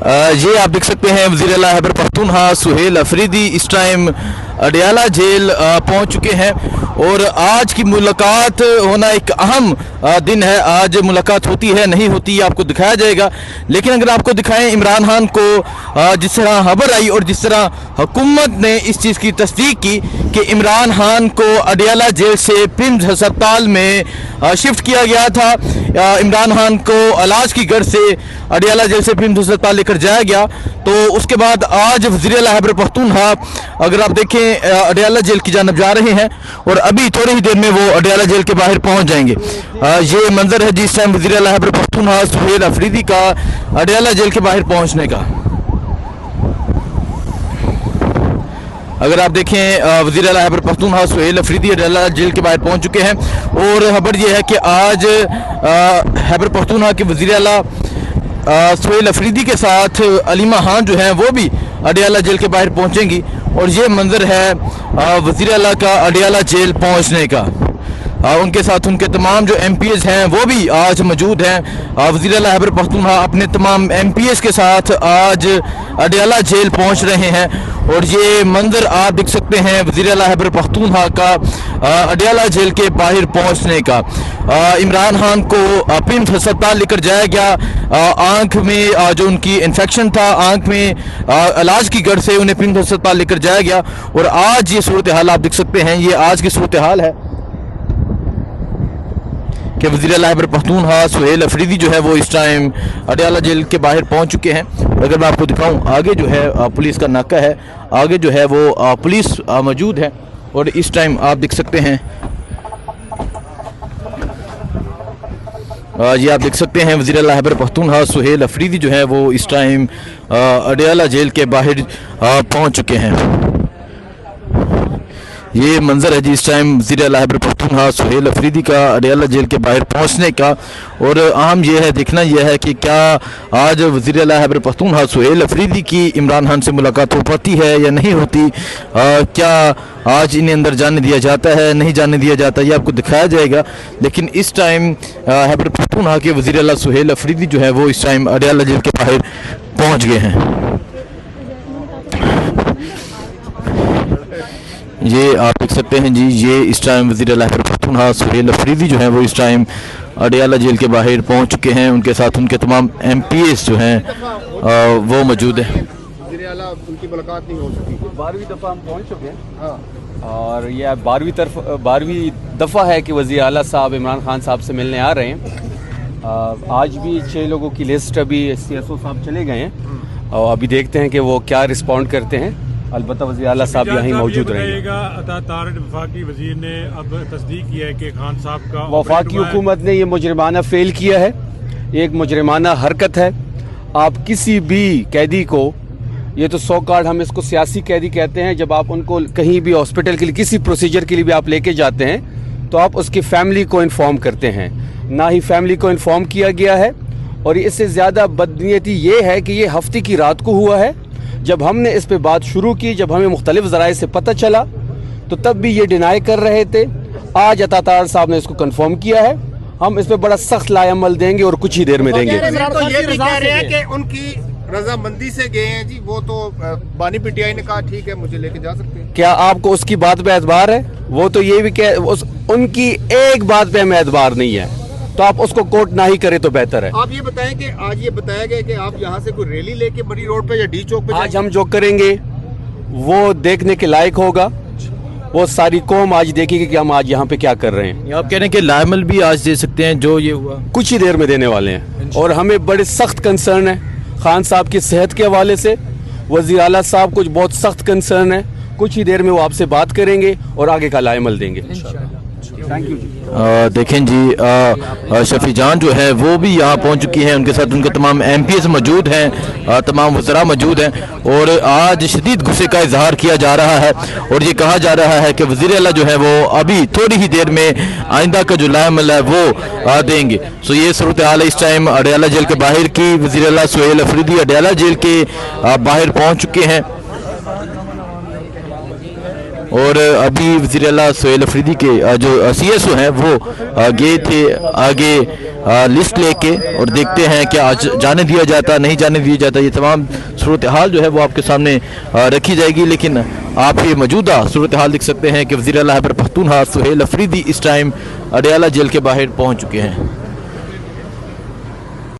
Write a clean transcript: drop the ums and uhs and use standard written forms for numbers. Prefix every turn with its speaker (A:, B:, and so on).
A: ये आप देख सकते हैं वज़ीर आला खैबर पख्तूनख्वा सुहेल अफरीदी इस टाइम अडयाला जेल पहुंच चुके हैं और आज की मुलाकात होना एक अहम दिन है। आज मुलाकात होती है नहीं होती आपको दिखाया जाएगा, लेकिन अगर आपको दिखाएं इमरान खान को जिस तरह खबर आई और जिस तरह हुकूमत ने इस चीज़ की तस्दीक की कि इमरान खान को अडयाला जेल से पिम्स अस्पताल में शिफ्ट किया गया था। इमरान खान को इलाज की गर्ज से अडयाला जेल से पिम्स अस्पताल लेकर जाया गया, तो उसके बाद आज वज़ीर आला खैबर पख्तूनख्वा अगर आप देखें अडयाला जेल की जानब जा रहे हैं और अभी थोड़ी ही देर में वो अडयाला जेल के बाहर पहुंच जाएंगे। ये मंजर है जिस टाइम वज़ीर आला खैबर पख्तूनख्वा सुहेल अफरीदी का अडयाला जेल के बाहर पहुंचने का। अगर आप देखें वज़ीर आला खैबर पख्तूनख्वा सुहेल अफरीदी अडयाला जेल के बाहर पहुंच चुके हैं और खबर यह है कि आज खैबर पख्तूनख्वा के वज़ीर आला सुहेल अफरीदी के साथ अलीमा खान जो हैं वो भी अडयाला जेल के बाहर पहुंचेंगी और ये मंजर है वज़ीर आला का अडयाला जेल पहुंचने का। उनके साथ उनके तमाम जो MPs हैं वो भी आज मौजूद हैं। वज़ीर आला खैबर पख्तूनख्वा अपने तमाम MPs के साथ आज अडयाला जेल पहुंच रहे हैं और ये मंजर आप देख सकते हैं वज़ीर आला खैबर पख्तूनख्वा का अडयाला जेल के बाहर पहुंचने का। इमरान खान को पिम्स अस्पताल लेकर जाया गया। आंख में जो उनकी इन्फेक्शन था, आंख में इलाज की गर्ज से उन्हें पिम्स अस्पताल लेकर जाया गया और आज ये सूरत हाल आप देख सकते हैं। ये आज की सूरत हाल है कि वज़ीर आला खैबर पख्तूनख्वा सुहेल अफरीदी जो है वो इस टाइम अडयाला जेल के बाहर पहुंच चुके हैं। अगर मैं आपको दिखाऊं, आगे जो है पुलिस का नाका है, आगे जो है वो पुलिस मौजूद है और इस टाइम आप देख सकते हैं ये आप देख सकते हैं वज़ीर आला खैबर पख्तूनख्वा सुहेल अफरीदी जो है वो इस टाइम अडयाला जेल के बाहर पहुंच चुके हैं। ये मंजर है जी इस टाइम वज़ीर आला खैबर पख्तूनख्वा सुहेल अफरीदी का अडयाला जेल के बाहर पहुंचने का और अहम यह है, देखना यह है कि क्या आज वज़ीर आला खैबर पख्तूनख्वा सुहेल अफरीदी की इमरान खान से मुलाकात हो पाती है या नहीं होती। क्या आज इन्हें अंदर जाने दिया जाता है, नहीं जाने दिया जाता, ये आपको दिखाया जाएगा। लेकिन इस टाइम खैबर पख्तूनख्वा के वज़ीर आला सुहेल अफरीदी जो है वो इस टाइम अडयाला जेल के बाहर पहुँच गए हैं। ये आप देख सकते हैं जी, ये इस टाइम वज़ीर आला खैबर पख्तूनख्वा सुहेल अफरीदी जो हैं वो इस टाइम अडयाला जेल के बाहर पहुंच चुके हैं। उनके साथ उनके तमाम MPs जो हैं वो मौजूद हैं।
B: वज़ीर आला उनकी मुलाकात नहीं हो सकी,
C: 12वीं दफ़ा हम पहुंच चुके हैं।
B: हाँ,
C: और यह 12वीं दफ़ा है कि वज़ीर आला साहब इमरान खान साहब से मिलने आ रहे हैं। आज भी 6 लोगों की लिस्ट अभी CSO साहब चले गए हैं और अभी देखते हैं कि वो क्या रिस्पॉन्ड करते हैं। अलबत्ता वज़ीर आला साहब यहाँ मौजूद रहेगा।
D: वफ़ाकी वज़ीर ने अब तस्दीक किया है कि खान साहब का
C: वफ़ाकी हुकूमत ने ये मुजरिमाना फेल किया है, एक मुजरिमाना हरकत है। आप किसी भी कैदी को, ये तो 100 कार्ड हम इसको सियासी कैदी कहते हैं, जब आप उनको कहीं भी हॉस्पिटल के लिए किसी प्रोसीजर के लिए भी आप लेके जाते हैं तो आप उसकी फैमिली को इन्फॉर्म करते हैं, ना ही फैमिली को इन्फॉर्म किया गया है। और इससे ज़्यादा बदनीयती ये है कि ये हफ्ते की रात को हुआ है। जब हमने इस पे बात शुरू की, जब हमें मुख्तलिफ ज़राए से पता चला तो तब भी ये डिनाई कर रहे थे। आज अतातार साहब ने इसको कंफर्म किया है। हम इस पे बड़ा सख्त लाएमल देंगे और कुछ ही देर में देंगे।
B: तो ये भी कह रहे हैं कि उनकी रजामंदी से गए हैं जी, वो तो बानी PTI ने कहा ठीक है मुझे लेके जा सकते हैं।
C: क्या आपको उसकी बात पे एतबार है? वो तो ये भी उनकी एक बात पे हमें एतबार नहीं है, तो आप उसको कोट ना ही करें तो बेहतर है।
B: आप ये बताएं कि आज ये बताया गया कि आप यहाँ से कोई रैली लेके बड़ी रोड पे या D चौक पे
C: आज हम जो करेंगे वो देखने के लायक होगा। वो सारी कौम आज देखेगी कि हम आज यहाँ पे क्या कर रहे हैं।
A: आप कह रहे हैं कि लाइमल भी आज दे सकते हैं, जो ये हुआ
C: कुछ ही देर में देने वाले हैं। और हमें बड़े सख्त कंसर्न है खान साहब की सेहत के हवाले से। वज़ीर आला साहब कुछ बहुत सख्त कंसर्न है। कुछ ही देर में वो आपसे बात करेंगे और आगे का लाइमल देंगे। थैंक यू जी।
A: देखें जी शफी जान जो है वो भी यहाँ पहुँच चुकी हैं। उनके साथ उनके तमाम MPs मौजूद हैं, तमाम वज़रा मौजूद हैं और आज शदीद गुस्से का इजहार किया जा रहा है और ये कहा जा रहा है कि वज़ीर आला जो है वो अभी थोड़ी ही देर में आइंदा का जो लाइमल है वो देंगे। सो ये सूरत हाल है इस टाइम अडयाला जेल के बाहर की। वज़ीर आला सुहेल अफरीदी अडयाला जेल के बाहर पहुँच चुके हैं और अभी वज़ीर आला सुहेल अफरीदी के जो CSO हैं वो गए थे आगे लिस्ट लेके, और देखते हैं कि आज जाने दिया जाता नहीं जाने दिया जाता। ये तमाम सूरत हाल जो है वो आपके सामने रखी जाएगी, लेकिन आप ये मौजूदा सूरत हाल देख सकते हैं कि वज़ीर आला खैबर पख्तूनख्वा सुहेल अफरीदी इस टाइम अडयाला जेल के बाहर पहुँच चुके हैं।